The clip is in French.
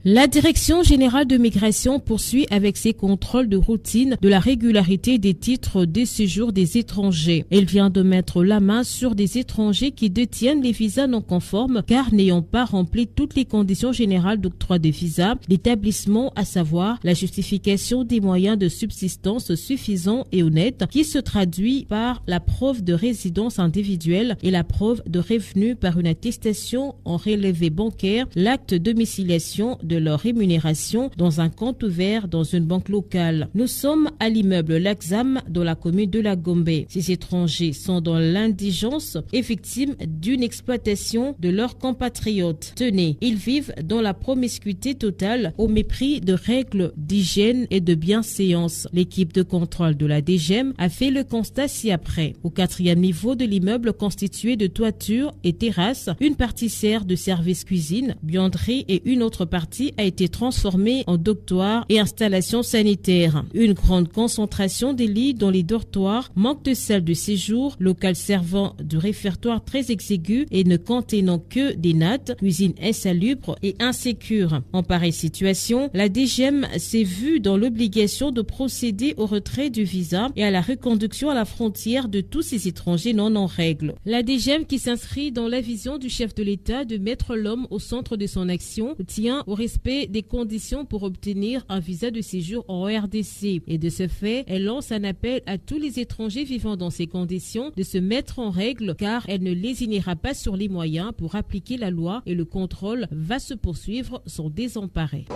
La Direction générale de migration poursuit avec ses contrôles de routine de la régularité des titres de séjour des étrangers. Elle vient de mettre la main sur des étrangers qui détiennent les visas non conformes car n'ayant pas rempli toutes les conditions générales d'octroi de visa, l'établissement, à savoir la justification des moyens de subsistance suffisants et honnêtes qui se traduit par la preuve de résidence individuelle et la preuve de revenus par une attestation en relevé bancaire, l'acte de domiciliation de leur rémunération dans un compte ouvert dans une banque locale. Nous sommes à l'immeuble Laxam dans la commune de La Gombe. Ces étrangers sont dans l'indigence et victimes d'une exploitation de leurs compatriotes. Tenez, ils vivent dans la promiscuité totale au mépris de règles d'hygiène et de bienséance. L'équipe de contrôle de la DGM a fait le constat ci-après. Au 4e niveau de l'immeuble constitué de toiture et terrasse, une partie sert de service cuisine, buanderie et une autre partie a été transformée en dortoir et installation sanitaire. Une grande concentration des lits dans les dortoirs, manque de salles de séjour, local servant de réfectoire très exigu et ne contenant que des nattes, cuisine insalubre et insécure. En pareille situation, la DGM s'est vue dans l'obligation de procéder au retrait du visa et à la reconduction à la frontière de tous ces étrangers non en règle. La DGM, qui s'inscrit dans la vision du chef de l'État de mettre l'homme au centre de son action, tient au respect des conditions pour obtenir un visa de séjour en RDC. Et de ce fait, elle lance un appel à tous les étrangers vivant dans ces conditions de se mettre en règle car elle ne lésinera pas sur les moyens pour appliquer la loi et le contrôle va se poursuivre sans désemparer.